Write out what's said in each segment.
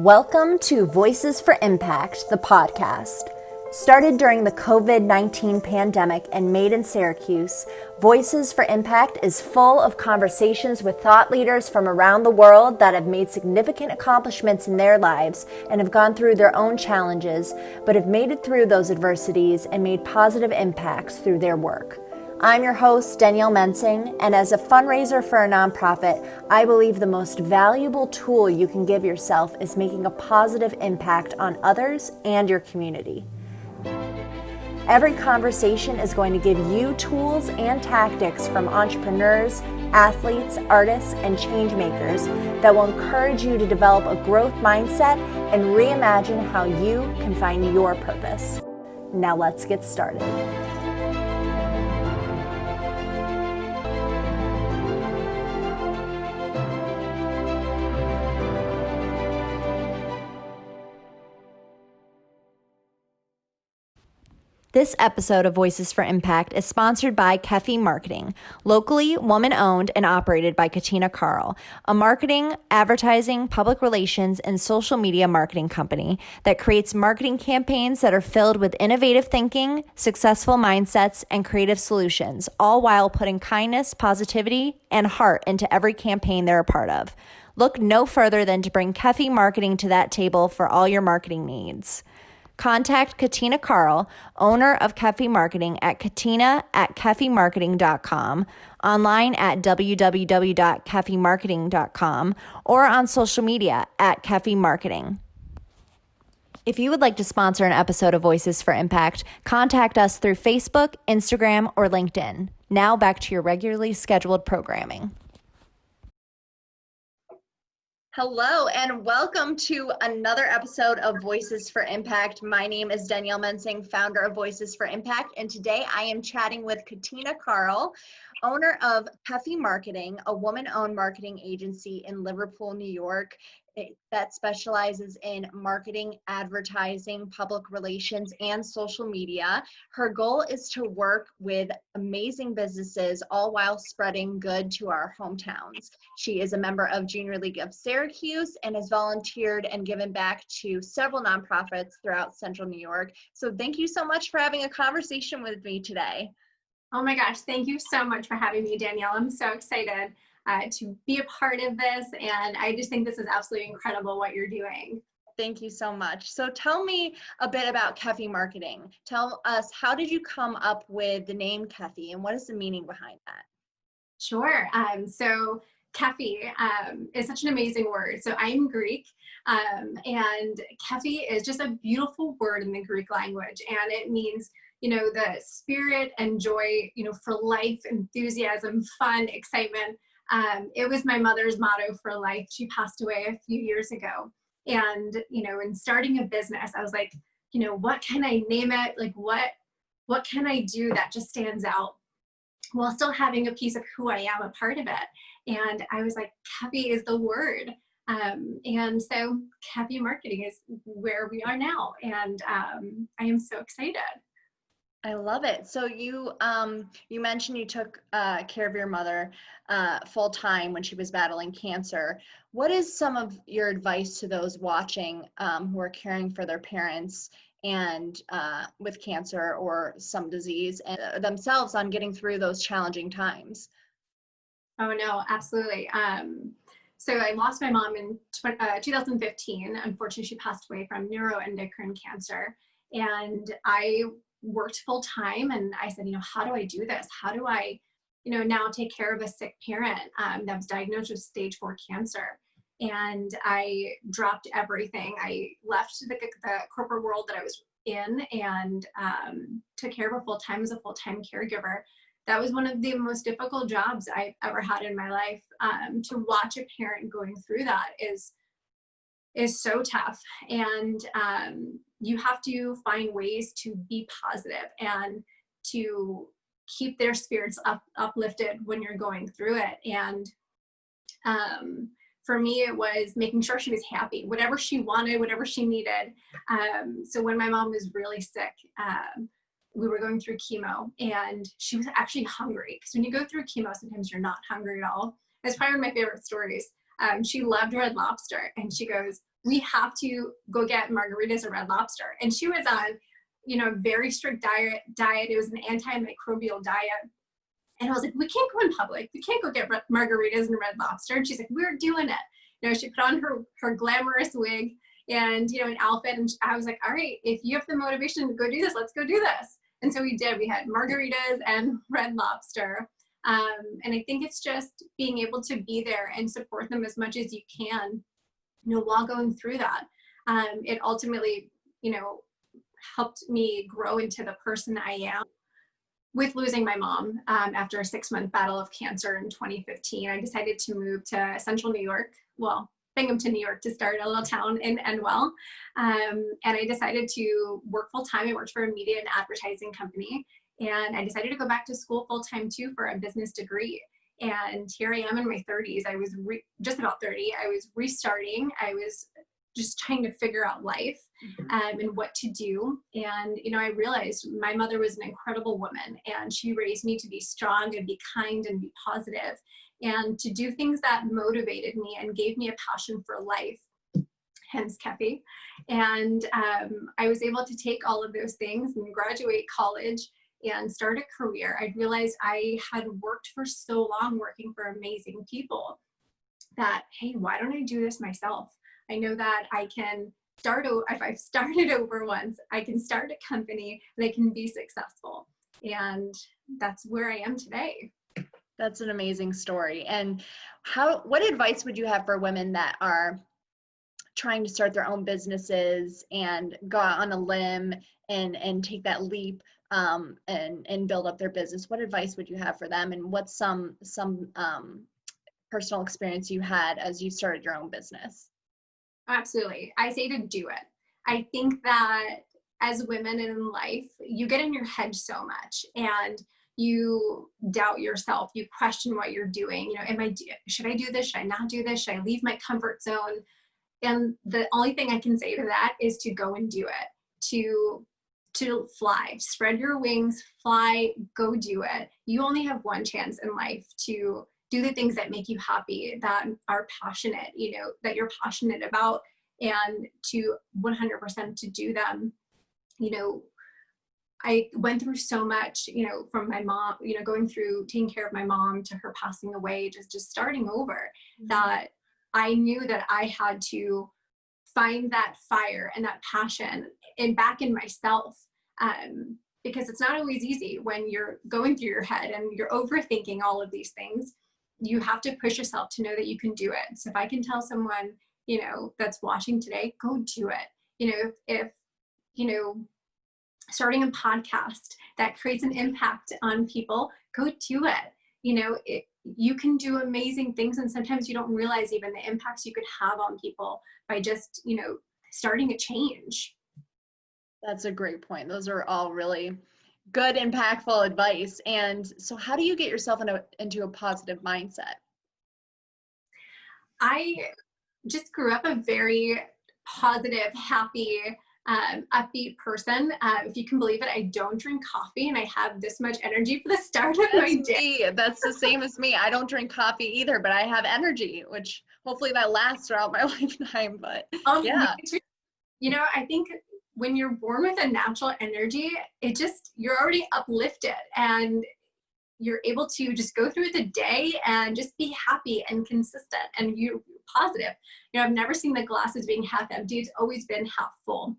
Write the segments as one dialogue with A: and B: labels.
A: Welcome to Voices for Impact, the podcast. Started during the COVID-19 pandemic and made in Syracuse, Voices for Impact is full of conversations with thought leaders from around the world that have made significant accomplishments in their lives and have gone through their own challenges, but have made it through those adversities and made positive impacts through their work. I'm your host, Danielle Mensing, and as a fundraiser for a nonprofit, I believe the most valuable tool you can give yourself is making a positive impact on others and your community. Every conversation is going to give you tools and tactics from entrepreneurs, athletes, artists, and change makers that will encourage you to develop a growth mindset and reimagine how you can find your purpose. Now let's get started. This episode of Voices for Impact is sponsored by Kefi Marketing, locally woman-owned and operated by Katina Karl, a marketing, advertising, public relations, and social media marketing company that creates marketing campaigns that are filled with innovative thinking, successful mindsets, and creative solutions, all while putting kindness, positivity, and heart into every campaign they're a part of. Look no further than to bring Kefi Marketing to that table for all your marketing needs. Contact Katina Karl, owner of Kefi Marketing, at katina@kefimarketing.com, online at www.kefimarketing.com, or on social media at Kefi Marketing. If you would like to sponsor an episode of Voices for Impact, contact us through Facebook, Instagram, or LinkedIn. Now back to your regularly scheduled programming. Hello and welcome to another episode of Voices for Impact. My name is Danielle Mensing, founder of Voices for Impact, and today I am chatting with Katina Karl, owner of Kefi Marketing, a woman-owned marketing agency in Liverpool, New York, that specializes in marketing, advertising, public relations, and social media. Her goal is to work with amazing businesses, all while spreading good to our hometowns. She is a member of Junior League of Syracuse and has volunteered and given back to several nonprofits throughout Central New York. So thank you so much for having a conversation with me today.
B: Oh my gosh, thank you so much for having me, Danielle. I'm so excited to be a part of this, and I just think this is absolutely incredible what you're doing.
A: Thank you so much. So tell me a bit about Kefi Marketing. Tell us, how did you come up with the name Kefi, and what is the meaning behind that?
B: Sure. So Kefi is such an amazing word. So I'm Greek, and Kefi is just a beautiful word in the Greek language, and it means, the spirit and joy, for life, enthusiasm, fun, excitement. It was my mother's motto for life. She passed away a few years ago. And, in starting a business, I was like, what can I name it? Like, what can I do that just stands out while still having a piece of who I am, a part of it? And I was like, Kefi is the word. And so Kefi Marketing is where we are now. And I am so excited.
A: I love it. So you mentioned you took care of your mother full time when she was battling cancer. What is some of your advice to those watching who are caring for their parents and with cancer or some disease and themselves on getting through those challenging times?
B: Oh no, absolutely. So I lost my mom in 2015. Unfortunately, she passed away from neuroendocrine cancer, and I worked full time, and I said, how do I do this? How do I, now take care of a sick parent that was diagnosed with stage 4 cancer? And I dropped everything. I left the corporate world that I was in and took care of her full time as a full-time caregiver. That was one of the most difficult jobs I've ever had in my life. To watch a parent going through that is so tough. And you have to find ways to be positive and to keep their spirits uplifted when you're going through it. And for me, it was making sure she was happy, whatever she wanted, whatever she needed. So when my mom was really sick, we were going through chemo, and she was actually hungry. Because when you go through chemo, sometimes you're not hungry at all. It's probably one of my favorite stories. She loved Red Lobster, and she goes, we have to go get margaritas or Red Lobster. And she was on, a very strict diet. It was an antimicrobial diet. And I was like, we can't go in public. We can't go get margaritas and Red Lobster. And she's like, we're doing it. She put on her glamorous wig and, an outfit. And I was like, all right, if you have the motivation to go do this, let's go do this. And so we did. We had margaritas and Red Lobster. And I think it's just being able to be there and support them as much as you can, while going through that. It ultimately, helped me grow into the person I am. With losing my mom after a 6-month battle of cancer in 2015, I decided to move to central New York, Binghamton, New York, to start a little town in Enwell. And I decided to work full-time. I worked for a media and advertising company. And I decided to go back to school full-time too for a business degree. And here I am in my 30s. I was just about 30. I was restarting. I was just trying to figure out life and what to do. And, I realized my mother was an incredible woman, and she raised me to be strong and be kind and be positive and to do things that motivated me and gave me a passion for life, hence Kefi. And I was able to take all of those things and graduate college and start a career. I realized I had worked for so long working for amazing people that, hey, why don't I do this myself? I know that I can if I've started over once, I can start a company and I can be successful. And that's where I am today.
A: That's an amazing story. And what advice would you have for women that are trying to start their own businesses and go out on a limb and take that leap and build up their business? What advice would you have for them? And what's some personal experience you had as you started your own business?
B: Absolutely. I say to do it. I think that as women in life, you get in your head so much and you doubt yourself. You question what you're doing. Should I do this? Should I not do this? Should I leave my comfort zone? And the only thing I can say to that is to go and do it, to fly, spread your wings, fly, go do it. You only have one chance in life to do the things that make you happy, that are passionate, that you're passionate about, and to 100% to do them. I went through so much, from my mom, going through taking care of my mom to her passing away, just starting over, that I knew that I had to find that fire and that passion back in myself. Because it's not always easy when you're going through your head and you're overthinking all of these things. You have to push yourself to know that you can do it. So if I can tell someone, that's watching today, go do it. If starting a podcast that creates an impact on people, go do it. You can do amazing things. And sometimes you don't realize even the impacts you could have on people by just, starting a change.
A: That's a great point. Those are all really good, impactful advice. And so how do you get yourself into a positive mindset?
B: I just grew up a very positive, happy, upbeat person. If you can believe it, I don't drink coffee and I have this much energy for the start of my day.
A: That's the same as me. I don't drink coffee either, but I have energy, which hopefully that lasts throughout my lifetime. But yeah.
B: I think when you're born with a natural energy, you're already uplifted and you're able to just go through the day and just be happy and consistent and you're positive. I've never seen the glass as being half empty. It's always been half full.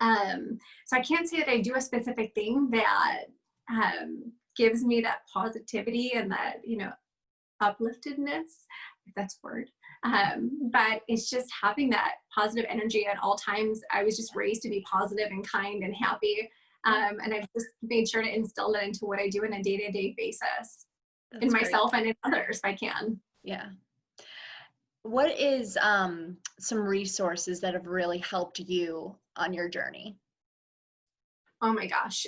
B: So I can't say that I do a specific thing that gives me that positivity and that, upliftedness, if that's a word. But it's just having that positive energy at all times. I was just raised to be positive and kind and happy. And I've just made sure to instill that into what I do on a day-to-day basis. That's in myself and in others if I can.
A: Yeah. What is some resources that have really helped you on your journey?
B: Oh my gosh.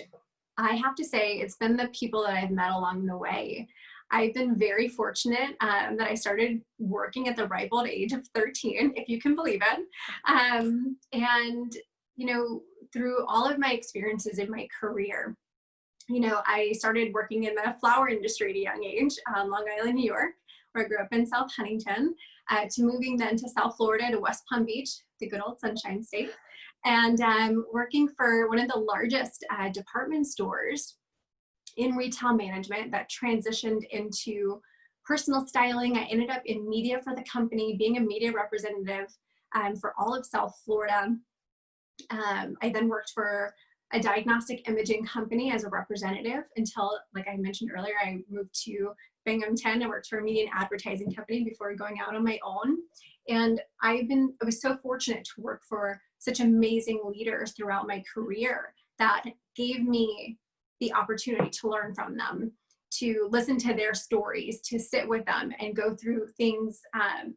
B: I have to say it's been the people that I've met along the way. I've been very fortunate that I started working at the ripe old age of 13, if you can believe it. And, through all of my experiences in my career, I started working in the flower industry at a young age, Long Island, New York, where I grew up in South Huntington, to moving then to South Florida, to West Palm Beach, the good old Sunshine State, and working for one of the largest department stores in retail management that transitioned into personal styling. I ended up in media for the company, being a media representative for all of South Florida. I then worked for a diagnostic imaging company as a representative until, like I mentioned earlier, I moved to Binghamton. I worked for a media and advertising company before going out on my own. And I was so fortunate to work for such amazing leaders throughout my career that gave me the opportunity to learn from them, to listen to their stories, to sit with them and go through things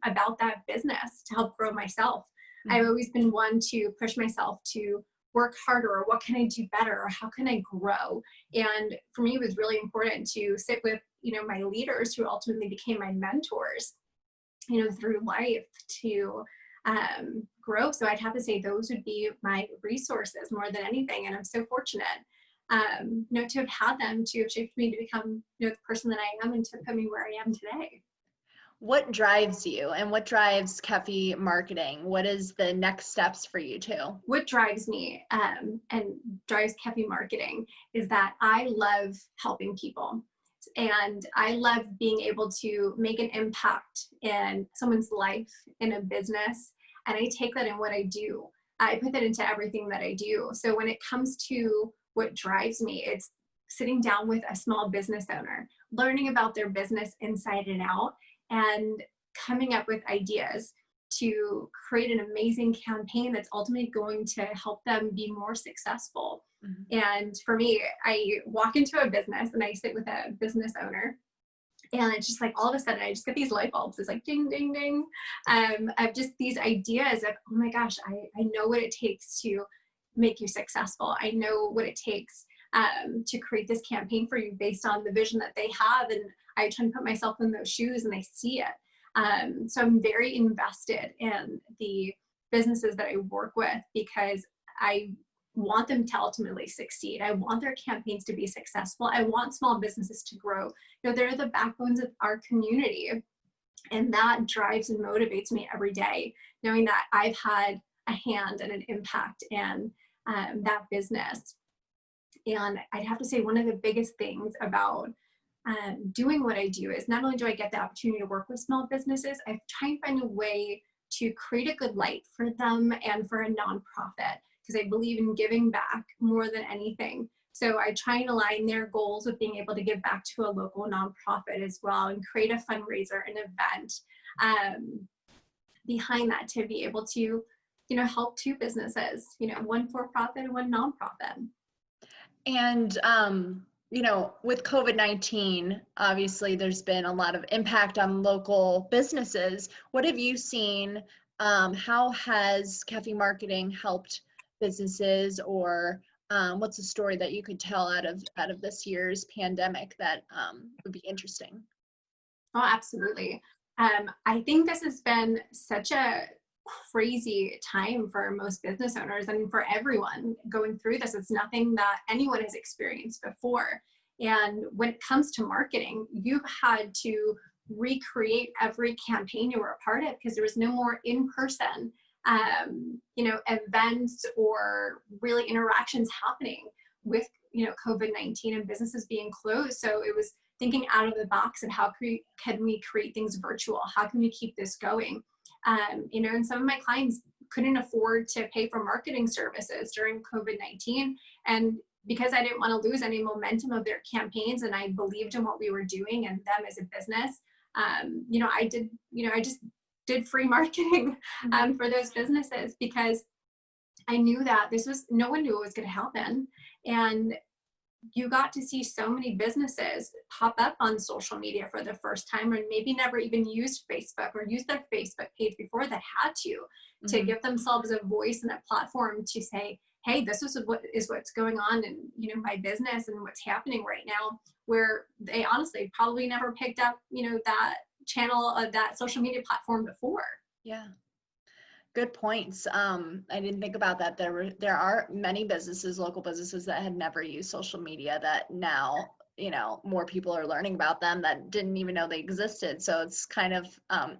B: about that business to help grow myself. Mm-hmm. I've always been one to push myself to work harder, or what can I do better, or how can I grow? And for me, it was really important to sit with, my leaders who ultimately became my mentors, through life to grow. So I'd have to say those would be my resources more than anything. And I'm so fortunate, to have had them, to have shaped me to become, the person that I am and to put me where I am today.
A: What drives you and what drives Kefi Marketing? What is the next steps for you too?
B: What drives me and drives Kefi Marketing is that I love helping people. And I love being able to make an impact in someone's life, in a business. And I take that in what I do. I put that into everything that I do. So when it comes to what drives me, it's sitting down with a small business owner, learning about their business inside and out, and coming up with ideas to create an amazing campaign that's ultimately going to help them be more successful. Mm-hmm. And for me, I walk into a business and I sit with a business owner, and it's just like all of a sudden I just get these light bulbs. It's like ding, ding, ding. I've just these ideas of, oh my gosh, I know what it takes to make you successful. I know what it takes to create this campaign for you based on the vision that they have. And I try and put myself in those shoes and I see it. So I'm very invested in the businesses that I work with because I want them to ultimately succeed. I want their campaigns to be successful. I want small businesses to grow. They're the backbones of our community. And that drives and motivates me every day, knowing that I've had a hand and an impact in that business. And I'd have to say one of the biggest things about doing what I do is not only do I get the opportunity to work with small businesses, I try and find a way to create a good light for them and for a nonprofit, because I believe in giving back more than anything. So I try and align their goals with being able to give back to a local nonprofit as well and create a fundraiser, an event behind that to be able to, help two businesses, one for-profit and one nonprofit.
A: And, with COVID-19, obviously there's been a lot of impact on local businesses. What have you seen? How has Kefi Marketing helped businesses, or what's a story that you could tell out of this year's pandemic that would be interesting?
B: Oh, absolutely. I think this has been such a crazy time for most business owners and for everyone going through this. It's nothing that anyone has experienced before. And when it comes to marketing, you've had to recreate every campaign you were a part of because there was no more in-person events or really interactions happening with, COVID-19 and businesses being closed. So it was thinking out of the box of how can we create things virtual? How can we keep this going? And some of my clients couldn't afford to pay for marketing services during COVID-19. And because I didn't want to lose any momentum of their campaigns and I believed in what we were doing and them as a business, I just did free marketing for those businesses because I knew that no one knew it was going to happen. And you got to see so many businesses pop up on social media for the first time, or maybe never even used Facebook or used their Facebook page before that had to give themselves a voice and a platform to say, hey, this is what's going on in my business and what's happening right now, where they honestly probably never picked up that channel of that social media platform before.
A: Yeah. Good points. I didn't think about that. There are many businesses, local businesses, that had never used social media that now, more people are learning about them that didn't even know they existed. So it's kind of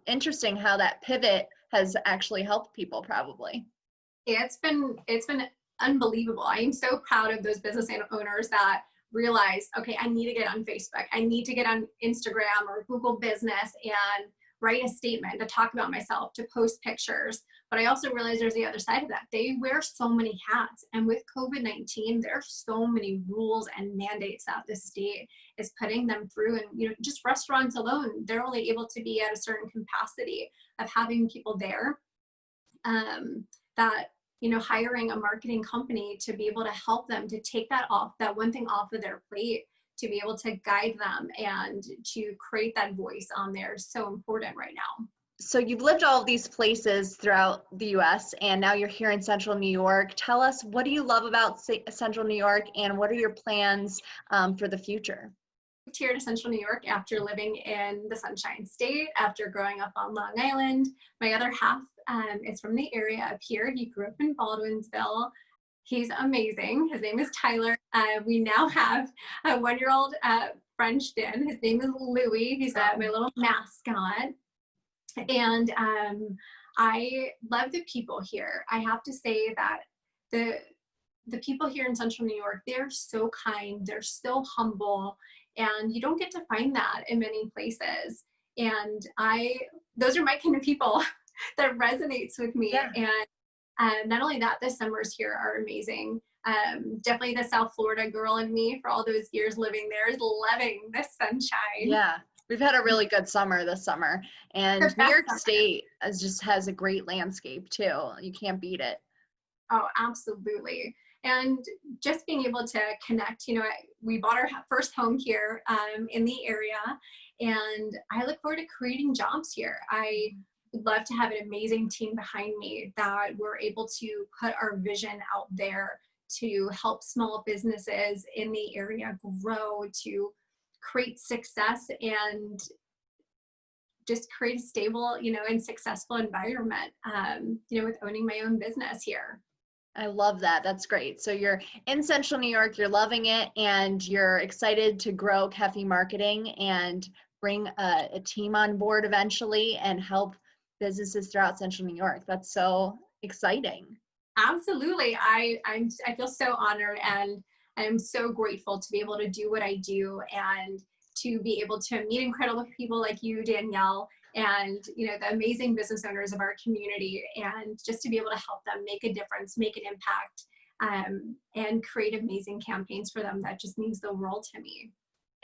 A: interesting how that pivot has actually helped people probably.
B: It's been unbelievable. I am so proud of those business owners that realize, okay, I need to get on Facebook. I need to get on Instagram or Google Business and write a statement to talk about myself, to post pictures. But I also realize there's the other side of that. They wear so many hats. And with COVID-19, there are so many rules and mandates that the state is putting them through. And, you know, just restaurants alone, they're only able to be at a certain capacity of having people there. That, you know, hiring a marketing company to be able to help them to take that one thing off of their plate, to be able to guide them and to create that voice on there is so important right now.
A: So you've lived all of these places throughout the US and now you're here in Central New York. Tell us, what do you love about Central New York and what are your plans for the future?
B: I moved here to Central New York after living in the Sunshine State, after growing up on Long Island. My other half is from the area up here. He grew up in Baldwinsville. He's amazing. His name is Tyler. We now have a 1-year-old Frenchton. His name is Louie. He's my little mascot. And I love the people here. I have to say that the people here in Central New York, they're so kind, they're so humble, and you don't get to find that in many places. And those are my kind of people that resonates with me.
A: Yeah.
B: And not only that, the summers here are amazing. Definitely the South Florida girl in me for all those years living there is loving the sunshine.
A: Yeah. We've had a really good summer this summer, and New York State has a great landscape too. You can't beat it.
B: Oh, absolutely. And just being able to connect, you know, we bought our first home here in the area, and I look forward to creating jobs here. I would love to have an amazing team behind me that we're able to put our vision out there to help small businesses in the area grow, to create success and just create a stable, you know, and successful environment, you know, with owning my own business here.
A: I love that. That's great. So you're in Central New York, you're loving it, and you're excited to grow Kefi Marketing and bring a team on board eventually and help businesses throughout Central New York. That's so exciting.
B: Absolutely. I feel so honored, and I'm so grateful to be able to do what I do and to be able to meet incredible people like you, Danielle, and, you know, the amazing business owners of our community, and just to be able to help them make a difference, make an impact, and create amazing campaigns for them. That just means the world to me.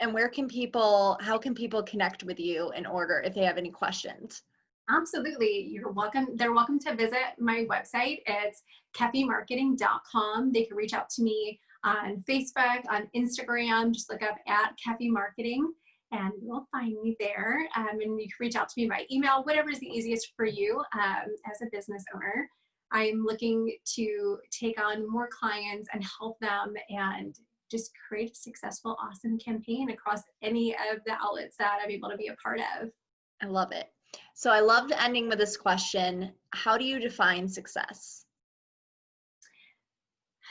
A: And how can people connect with you if they have any questions?
B: Absolutely. You're welcome. They're welcome to visit my website. It's kefimarketing.com. They can reach out to me on Facebook, on Instagram. Just look up at Kefi Marketing and you'll find me there. And you can reach out to me by email, whatever is the easiest for you as a business owner. I'm looking to take on more clients and help them and just create a successful, awesome campaign across any of the outlets that I'm able to be a part of.
A: I love it. So I loved ending with this question. How do you define success?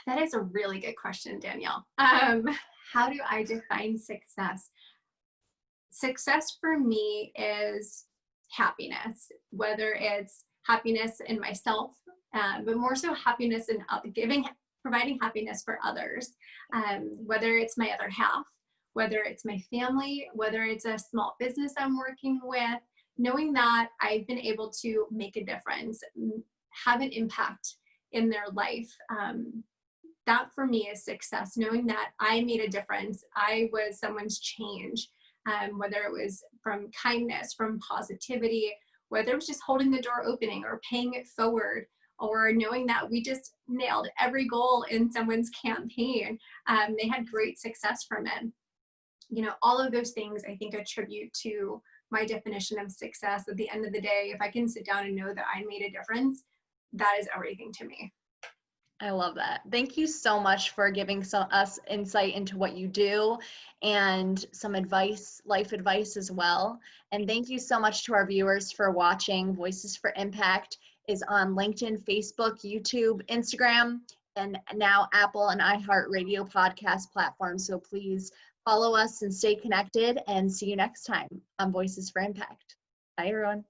B: That is a really good question, Danielle. How do I define success? Success for me is happiness, whether it's happiness in myself, but more so happiness in providing happiness for others, whether it's my other half, whether it's my family, whether it's a small business I'm working with, knowing that I've been able to make a difference, have an impact in their life. That for me is success, knowing that I made a difference. I was someone's change, whether it was from kindness, from positivity, whether it was just holding the door opening or paying it forward, or knowing that we just nailed every goal in someone's campaign. They had great success from it. You know, all of those things I think attribute to my definition of success. At the end of the day, if I can sit down and know that I made a difference, that is everything to me.
A: I love that. Thank you so much for giving us insight into what you do and some advice, life advice as well. And thank you so much to our viewers for watching. Voices for Impact is on LinkedIn, Facebook, YouTube, Instagram, and now Apple and iHeartRadio podcast platforms. So please follow us and stay connected, and see you next time on Voices for Impact. Bye, everyone.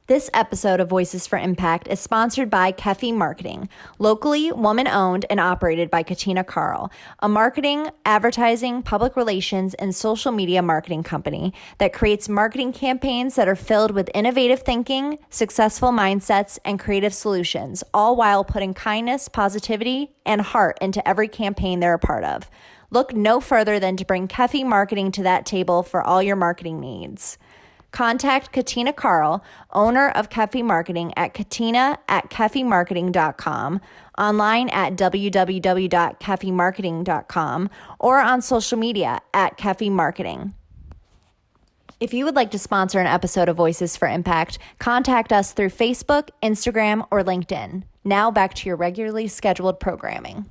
A: This episode of Voices for Impact is sponsored by Kefi Marketing, locally woman-owned and operated by Katina Karl, a marketing, advertising, public relations, and social media marketing company that creates marketing campaigns that are filled with innovative thinking, successful mindsets, and creative solutions, all while putting kindness, positivity, and heart into every campaign they're a part of. Look no further than to bring Kefi Marketing to that table for all your marketing needs. Contact Katina Karl, owner of Kefi Marketing, at katina@kefimarketing.com, online at www.kefimarketing.com, or on social media at Kefi Marketing. If you would like to sponsor an episode of Voices for Impact, contact us through Facebook, Instagram, or LinkedIn. Now back to your regularly scheduled programming.